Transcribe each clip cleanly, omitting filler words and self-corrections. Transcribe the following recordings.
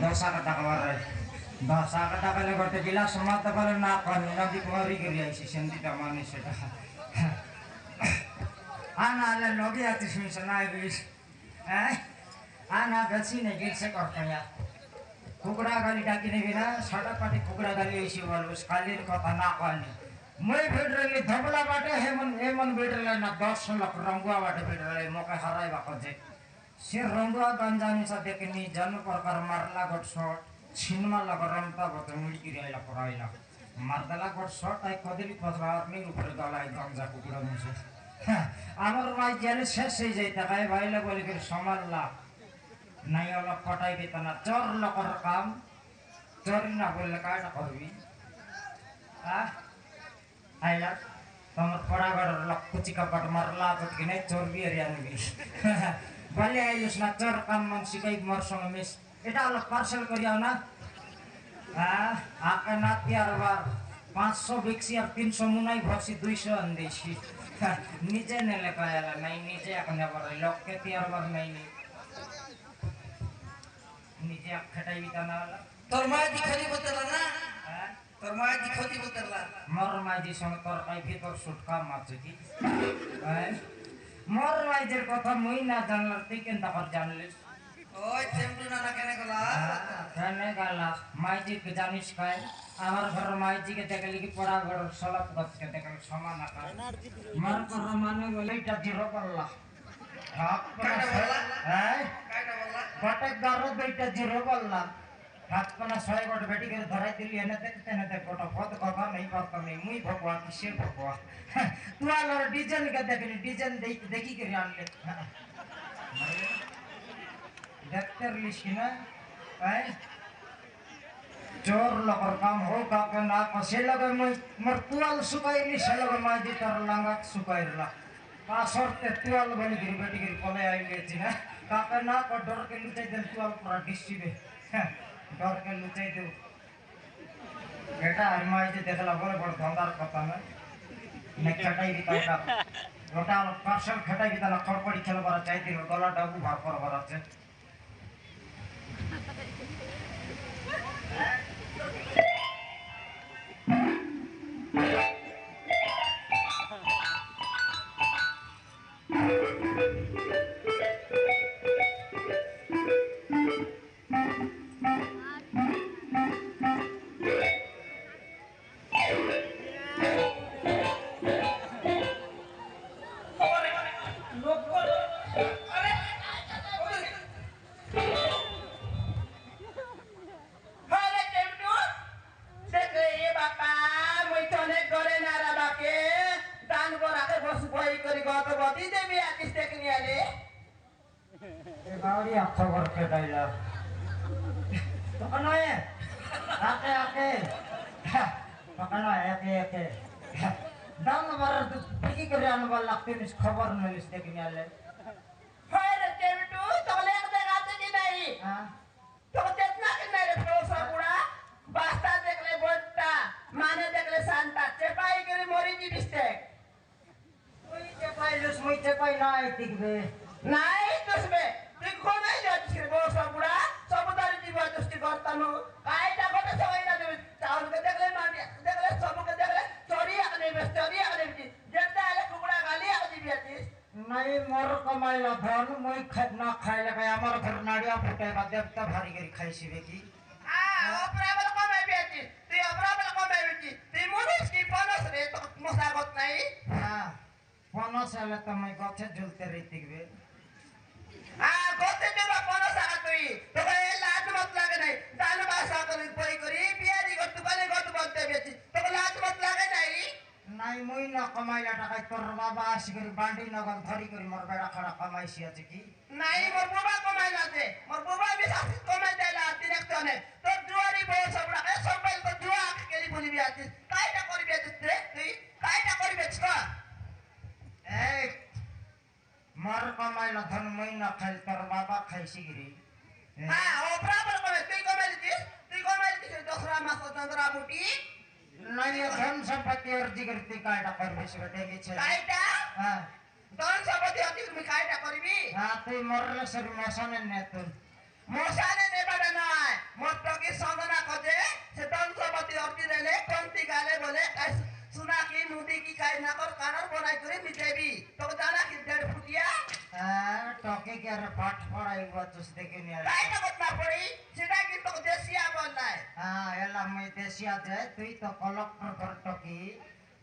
dosa kata kawarai dosa kata kali gote bilang semata kali nakon nabi kemari kiri aisi senti tamani seda anak le logi atis misalnya bis anak gasi negir sekornya kukura kali daki negina sada pati kukura kali aisi walu sekali kota nakon मैं भेड़ रही धबला बाटे हेमन भेड़ रही ना 10 लाख रंगुआ बाटे भेड़ रही मौके हराई बाकोजे सिर रंगुआ गंजानी सा देखनी जन प्रकार मारला गट शॉट छिनमा लगा रमता बते मुड़ी की राइला कराइला मारदला गट शॉट आई कदली पसरार नहीं ऊपर गलाई गंजा कुकुड़ा मुझे আমার ভাই জেলে শেষ হয়ে যায় তাকাই ভাইলা বলি করে সমাল্লা নাই ওলা কটাই দিত না চোর লোকের কাম চোরি না বললে কাটা করবি आइला तमर परागड़ लक्कुची कपट मरला तो कि नहीं चोर भी हरियाण भी भले आइलुस ना चोर काम मन सिकाई मरसंग मिस एटा अलग पार्सल करिया ना आके ना त्यार बार 500 बिक्सी और 300 मुनाई भक्सी 200 अंदेशी नीचे ने लगाया नहीं नीचे आकने पर लोग के त्यार बार नहीं नीचे आक खटाई भी तना वाला तोर माय दिखली बतला ना तोर माय दिखली बतला मोर माय जी संग तोर काई भीतर सुटका माछ की मोर माय जे কথা মই না জানলার তুই কেন তখন জানলিস ওই টেম্পু না কেনে গলা কেনে গলা মাই জি কে জানিস কাই আমার ঘর মাই জি কে দেখলি কি পড়া ঘর সলাপ করতে দেখলি সমান আকার মার ঘর মানে বলে এটা জিরো বললা কাটা বললা কাটা বললা বটে গারো বেটা জিরো বললা हाथ पना सोए गोट बेटी के धराई दिली ने ते गोटा फद कथा नहीं करता नहीं मुई भगवा किसे भगवा तू आलो डिजाइन का देखनी डिजाइन देखी के आन ले डॉक्टर लिशिना चोर लगर काम हो का ना कसे लगे मर तुआल सुकाइली से लगे मा दी तर लांगा सुकाइरला पासर ते तुआल बनी गिर बेटी गिर पले आइले छिना का ना को डर के लुटे दे तुआल पूरा डिस्ट्री डर के लुचाई दो बेटा हरमाई जे देखला बोले बड़ धंधार कथा में ने खटाई बिता गोटा पार्सल खटाई बिता ना खड़पड़ी खेल बार चाहती गला डाबू भाग कर बार আছে बावड़ी अच्छा करके डाइला तो कनो है आके आके तो कनो है आके दाम बार तो की करे आने वाला लगते मिस खबर न लिस्ट देखने वाले हाय रे टेमटू तो ले के रात की नहीं हां तो कितना के मेरे प्रोसा पूरा बास्ता देख ले बोलता माने देख ले शांता चपाई के मोरी जी मिस्टेक ओई चपाई लुस मोई चपाई ना आई दिखबे नहीं तुसबे देखो नहीं जाती सिर्फ वो सब बुरा सब दारी जीवा दुष्टि करता नो काय टा को सवई ना दे चावल के देख ले मार देख ले सब के देख ले चोरी आने बस चोरी आने भी जब आले कुकड़ा गाली आ दी बेटी नहीं मोर कमाइला धन मोई ना खाए लगा हमार घर नाड़िया फुटे बा देवता भारी करी खाई सीबे की अपरा वाला कमाई बेटी तू अपरा वाला कमाई बेटी तू मुनिस की पनस रे तो मसागत नहीं हां पनस आले तो मैं गथे झुलते रहती बे गोते मेरा पनस आ तुई तो ए लाज मत लागे नहीं दान भाषा करी पई करी बियारी गत बने गत बोलते बेटी तो लाज मत लागे नहीं नहीं मुई ना कमाइला टाका तोर बाबा आसी करी बांडी नगल धरी करी मोर बेड़ा खड़ा कमाई सी আছে কি नहीं मोर बाबा कमाई ना दे मोर बाबा भी साथी कमाई देला तिनेक तने तो जुआरी बो सब रखे सब बेल तो जुआ केली बोली भी आती काईटा करी बेटी तुई काईटा करी बेटी का ए मार कमाइला धन महीना खाई तर बाबा खाइसी गिरी हां ओ बराबर कमाई तुई कमाई दी दूसरा मास चंद्रा बुटी नहीं धन संपत्ति अर्जी करती कायटा करबे बेटे के छे कायटा हां धन संपत्ति अर्जी तुम कायटा करबी हां तुई मरले सर मसाने ने तू मसाने ने बड़ा ना रे पाठ पढ़ाई बचस देखे नहीं काय का बतना पड़ी सीधा की तो देसिया बोलना है हाँ एला मैं देसिया दे तुई तो कलेक्टर कर टकी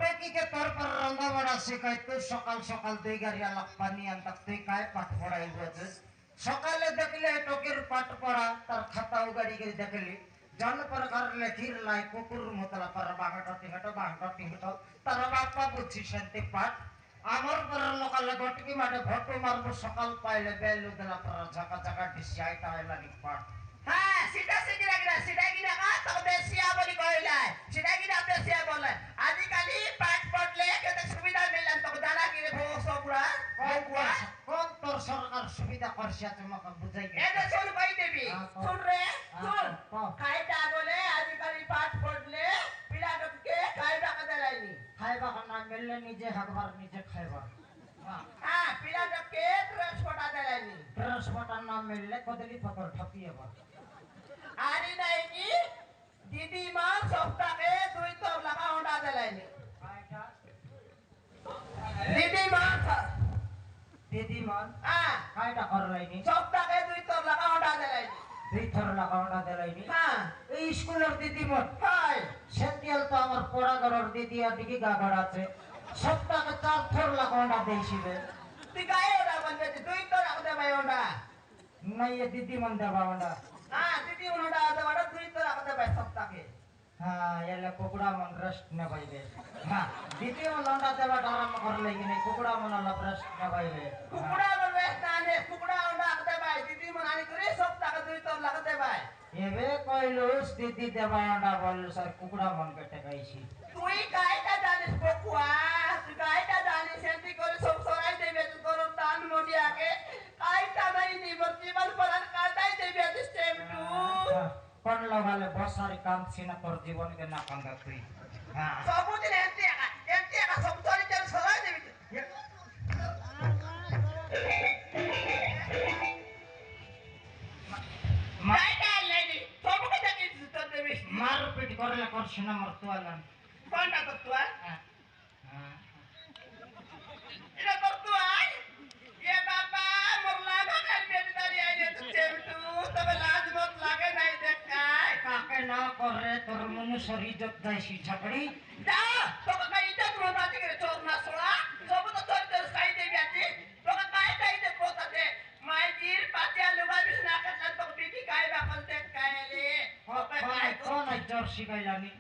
टकी के तौर पर रंगा बड़ा सिखाई तू सकाल सकाल दुई गाड़िया लग पानी अंतक तुई काय पाठ पढ़ाई बचस सकाले देखले टकीर पाठ पढ़ा तार खाता उगाड़ी के देखली जन प्रकार लेखिर लाई कुकुर मतला पर बांगट टिंगट तार बापा बुझी शांति पाठ আমার পরের লোকালে গটকি মাঠে ভট্টু মারবো সকাল পাইলে বেলু দিলা পর ঝাকা ঝাকা ডিসাই টাইলা নিপাট हाँ सीधा सीधी लग रहा सीधा की ना तो देसिया बोली कहला है सीधा की ना देसिया बोल आजिकली पाठ पढ़ ले के तो सुविधा मिलन तो जाना की भो सबुरा কোন তোর সরকার সুবিধা করছে তোমাকে বুঝাই ए तो सुन कही देवी हाँ, कहो। सुन रे हाँ, सुन कहो। कायदा बोले आजिकली पाठ पढ़ ले पिला के कायदा का दराइनी খাইবা না মিললে নিজে হাকবার নিজে খাইবা हाँ पिला के ट्रांसपोर्ट आ दराइनी ট্রান্সপোর্টার না মিললে কদলি পকর ঠকিয়ে বা आनी नहीं की दीदी मां सप्ताह के दुई तो लगा होंडा दराइनी दीदी मां দিদি মান हाँ কাইটা করলাইনি सप्ताह के दुई तो लगा होंडा दराइनी দুই থর লাগাওটা দেলাইনি हाँ এই স্কুলের দিদি মন हाय সেটিয়াল তো আমার পড়াগড়র দিদি আর দিদি গাগড় আছে সপ্তাহে 4 থর লাগাওটা দেইছিবে तिगाए होंडा बनते दुई तो लगा दे भाई होंडा নাই এ দিদি মন দেবাওটা हाँ दीदी होंडा आते बड़ा दुई तो लगा दे भाई सप्ताह के হ্যাঁ এলে কুকুড়া মন রেস্ট নে পাইবে হ্যাঁ দিদি মন লন্ডা দেবাটা আরাম করলে কি নাই কুকুড়া মন লা রেস্ট নে পাইবে कुकुड़ा मन वेस्ट आने कुकुड़ा होंडा आते भाई दीदी मन आने करे सप्ताह के दुई तो लगा दे भाई এবে কইলুস দিদি দেবাওটা বল স্যার কুকুড়া মন কেটে গাইছি তুই কাইটা জানিস বকুয়া তুই কাইটা জানিস সেন্টি করে সব সরাই দেবে তুই তোর টান মডিয়াকে কাইটা নাই নিবর জীবন পরান কাটাই দেবে দিস টাইম টু কোন লগালে বসারি কাঁদছি না তোর জীবনকে না কান্দা তুই হ্যাঁ সবুদিন এন্টি একা সব সরি চল সরাই দেবে কাইটা লেডি সবকে দেখি তোর দেবে মারপিট করলে করছ না মর তোয়ালান কোনটা তোর তুই হ্যাঁ হ্যাঁ এটা তোর তুই ये बाबा मुरला ना कर बेटी दारी आई ने तो चेमटू तबे लाज मत लागे नहीं देख काय কাকে না করে তোর মনুষ্যর ইজ্জত যাইছি ঝগড়ি जा तो का इज्जत रो ना के चोर ना सोला सब तो चोर चोर खाई दे बियाती तो का काय काय दे पोता दे माय जीर पातिया लुगा बिसना के तो बीती काय बाकल दे काय ले কোন চোর শিখাইলানি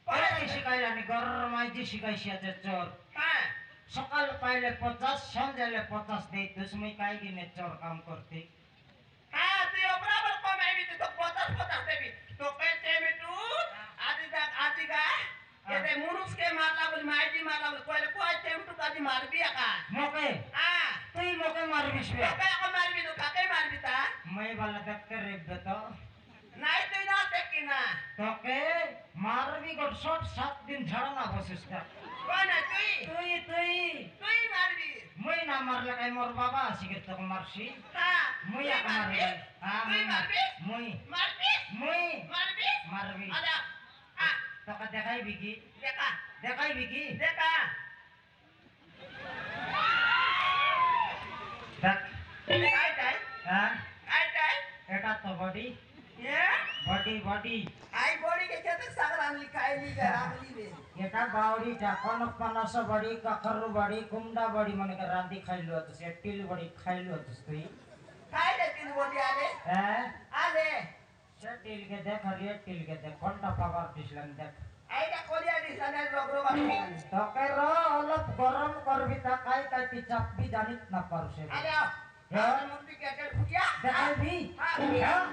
কোন শিখাইলানি গরমাইজি শিখাইছি আছে চোর हां সকাল পাইলে 50 সন্ধ্যালে 50 দেই তুমি কাই দিনে চোর কাম করতে हां तू बराबर कमाई भी तो पचास देबी तो पे चेमटू आदि का ये दे मुनुस के मारला बोल मायजी मारला बोल कोई चेमटू काजी मारबी का মোকে हां তুই মোকে মারবিস বে तो पे को मारबी तो काके मारबी ता মই বালা দেখতে রেখবে তো নাই তুই না দেখি না তোকে মারবি গট শট 7 দিন ঝাড়া না বসিস না কোন তুই তুই তুই তুই মারবি মই না মারলে কাই মোর বাবা আসি কে তোকে মারছি হ্যাঁ মই তুই একা মারবি হ্যাঁ তুই মারবি মই মারবি মই মারবি মারবি আদা হ্যাঁ তোকে দেখাইবি কি দেখা দেখাইবি কি দেখা দেখ কাই কাই হ্যাঁ কাই কাই এটা তো বডি ये বডি आई बॉडी के कहते सगरान लिखाई ली रामली में এটা বাউরিটা কোন পানস বডি কখরু বডি কুমডা বডি মনে কর রাঁধি খাইলো তো সে টিল বডি খাইলো তো তুই खाई ले तीन बॉडी आले হ্যাঁ आले সে টিলকে দেখ আর এ টিলকে দেখ কোনটা পাওয়ার দিছিলাম দেখ आई का कोलिया दिसने रोग रोग आले তোকে অলপ গরম করবি তা কাই কাটি চাপবি জানিস না পারছে आले आओ हाँ? मुंडी के चल फुटिया দেখাইবি हाँ হ্যাঁ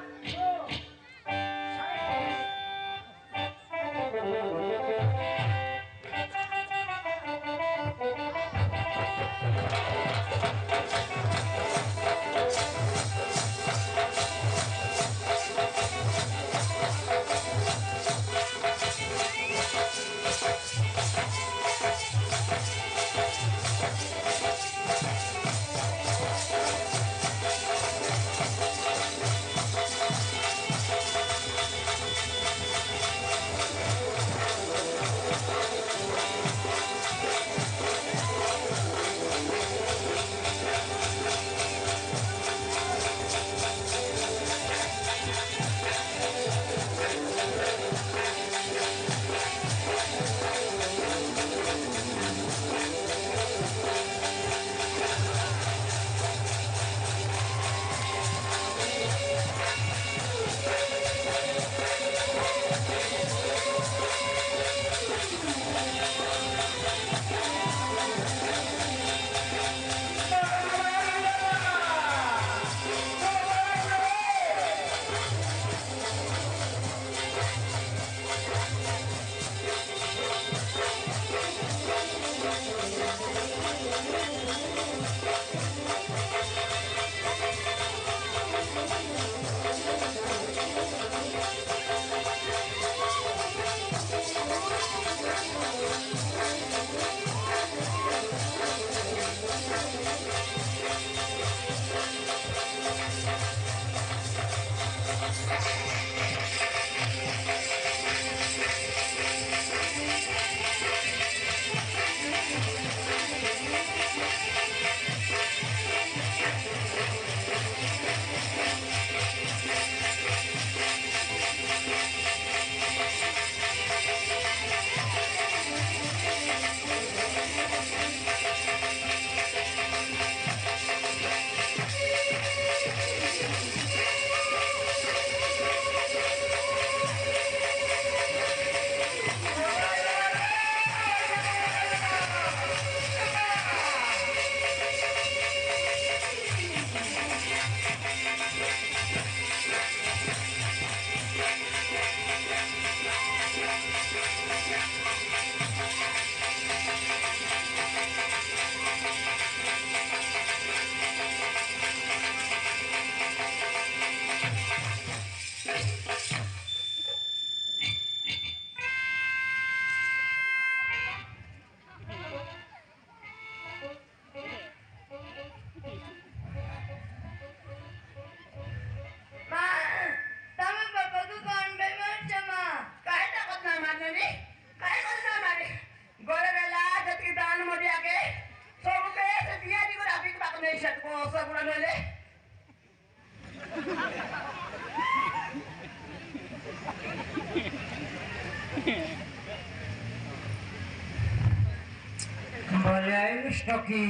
টকি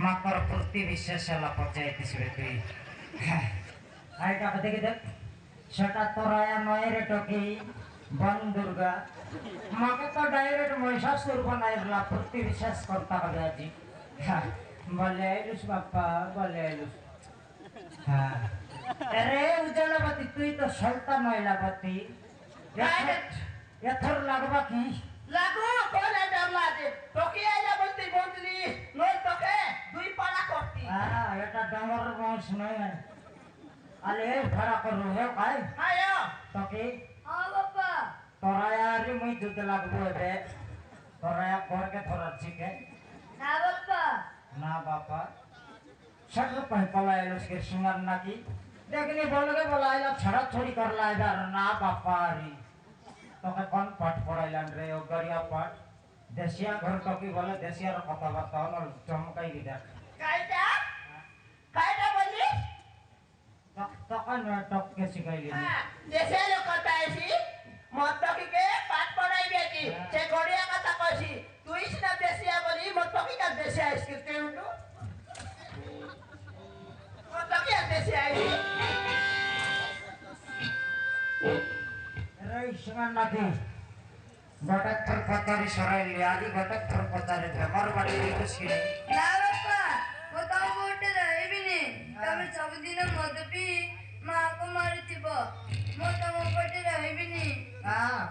মাকর প্রতি বিশ্বাস এলা পচাইতেছ তুই আরে টাকা দেখে দেখ সেটা তোরায়া নয় রে টকি বন দুর্গা মাকে তো ডাইরেক্ট মহিষাসুর বানাইলা প্রতি বিশ্বাস করতে হবে আজি হ্যাঁ বলে আইলুস বাপ্পা বলে আইলুস হ্যাঁ আরে উজ্জ্বলবতী তুই তো সলতা মহিলাবতী এথর লাগবা কি লাগু কোনে ডাবলাতে তোকে আইলা বলতে বললি নই তোকে দুই পাড়া করতি এটা ডাঙর বংশ নয় আলে ভাড়া করু হে ভাই আয়ো তোকে বাবা তোরায়ারে মুই দুধ লাগবো এবে তোরায়া করকে ধরাচ্ছি কে না বাবা না বাবা সব পাই পলাইলো সে সিঙ্গার নাকি দেখনি বলকে বলাইলা ছড়া ছড়ি করলা এবার না বাবা রে তোকে কোন পাঠ পড়াইলাম রে ও গড়িয়া পাঠ দেশিয়া ঘর তোকে বলে দেশিয়ার কথাবার্তা হল চমকাই দেখ কাইটা কাইটা বলি তখন টককে শিখাইলি দেশে লোক কথা আইছি মতকিকে পাঠ পড়াইবে কি সে গড়িয়া কথা কইছি তুই সিনা দেশিয়া বলি মতকি কা দেশে আইছি কেউ মতকি আর দেশে আইছি রে সিঙ্গার নাকি গটক থর পচারি সরাইলি আদি গটক থর পচারি আমার বাড়ি রেখেছি না বাপ্পা কোথাও বলতে যাইবিনি তবে ସବୁଦିନ ମଦ ପିଇ ମାଆକୁ ମାରୁଥିବ ମୁଁ ତମ ପଟେ ରହିବିନି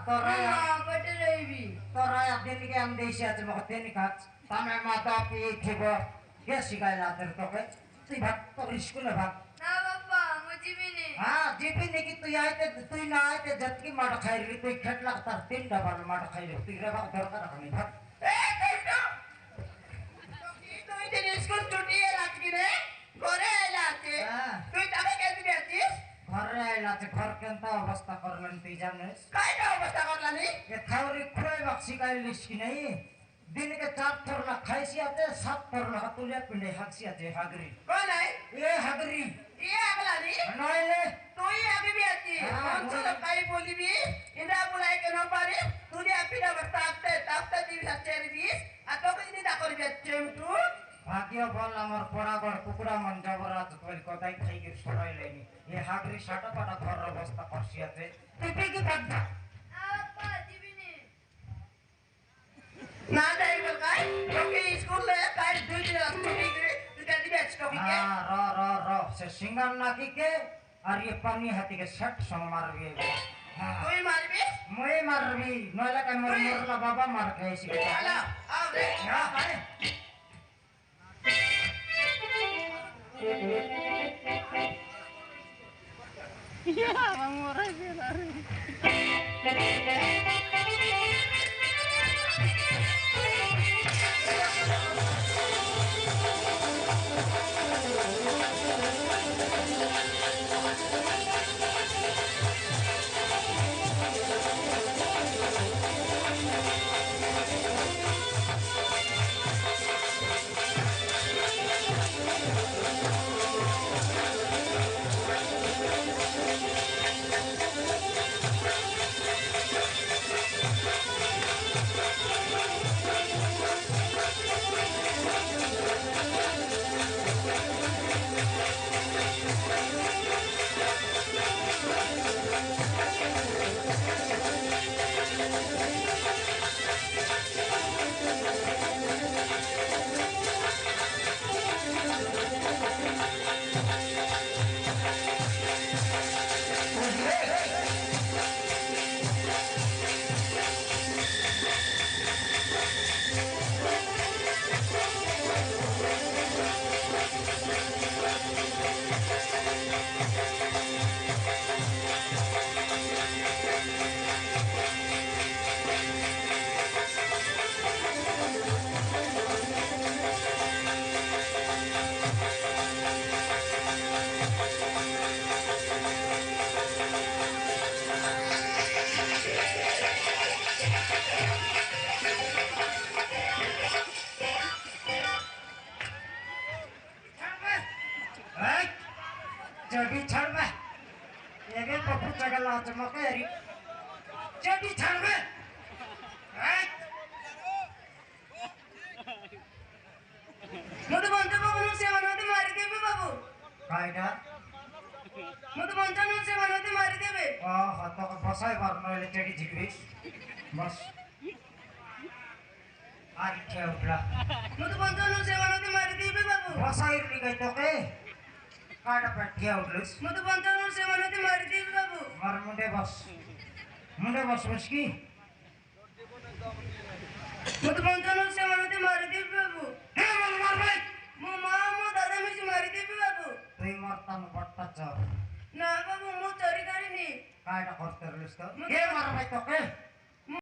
তোরা ମା ପଟେ ରହିବି তোরা একদিনকে আমি দেশে আছে মহতেনি কাজ তামে মাতা পিয়ে থিব কে শিখাইলা তোকে তুই ভাগ তোর স্কুলে ভাগ না বাপ্পা ମୁଁ ଯିବିନି জিপি নাকি তুই না আইতে যতকি মাঠ খাইলি তুই খেটলা তার 3 ডাবল মাঠ খাইলি তুই রে ভাগ দরকার রাখনি ভাগ তুই যে স্কুল ছুটিয়ে রাখবি রে ঘরে আইলা আছে তুই তাকে কে দিবি আছিস ঘরে আইলা ঘর কেনতা অবস্থা করলেন তুই জানিস কাইটা অবস্থা করলানি এ খাওরি খুঁড়াই বাক শিখাইলিস কি নাই দিনকে 4 থর না খাইছি আছে 7 থর না তুলিয়া পিন্ডে হাসি আছে হাগরি কোন নাই এ হাগরি ইয়ে আগলানি নইলে তুই আগবি আছি অঞ্চল কাই বলিবি ইন্দা বলাই কেন পারে তুই আপিনা অবস্থা তাপতে দিবি সাথে দিস আর তোকে যদি না করবি তুই ভাগ্য বল আমার পড়াগড় কুকুরা মন জবরাত কইল কদাই খাইকে সরাই লাইনি এ হাগরি সাটা পাটা ঘর অবস্থা করছি আছে তুই কি করবা না বাপ্পা ଯିବିନି না যাই বল কাই তোকে স্কুলে কাই দুই দিন ছুটি করে তুই কে দিবি আছি তোকে র সে সিঙ্গার নাকি কে আর ये पानी हाथी के शट संग मारबी তুই মারবি মই মারবি নইলে কে মোর মোরলা বাবা মার খাইছি হ্যালো আও রে चटी छड़ में एगे पप्पू चगला चमके हरी चटी छड़ में মতো পঞ্চবাবন সেমানতে মারি দেবে বাবু কাইটা মতো পঞ্চান্ন সেমানতে মারি দেবে ও তোকে বসাই পার নইলে চেড়ি ঝিকবিস বস আর ইচ্ছে উঠলা মতো পঞ্চান্ন সেমানতে মারি দেবে বাবু বসাই লিগাই তোকে কাটা পেটিয়া উঠলিস মতো পঞ্চান্ন সেমানতে মারি দেবে বাবু মার মুন্ডে বস বস কি মতো পঞ্চান্ন সেমানতে মারি দেবে বাবু মার ভাই মো মা মো দাদা মিশি মারি দেবে বাবু তুই মারতাম বট্টা চর না বাবু মো চরি করিনি কাটা করতে রলিস তো কে মার ভাই তোকে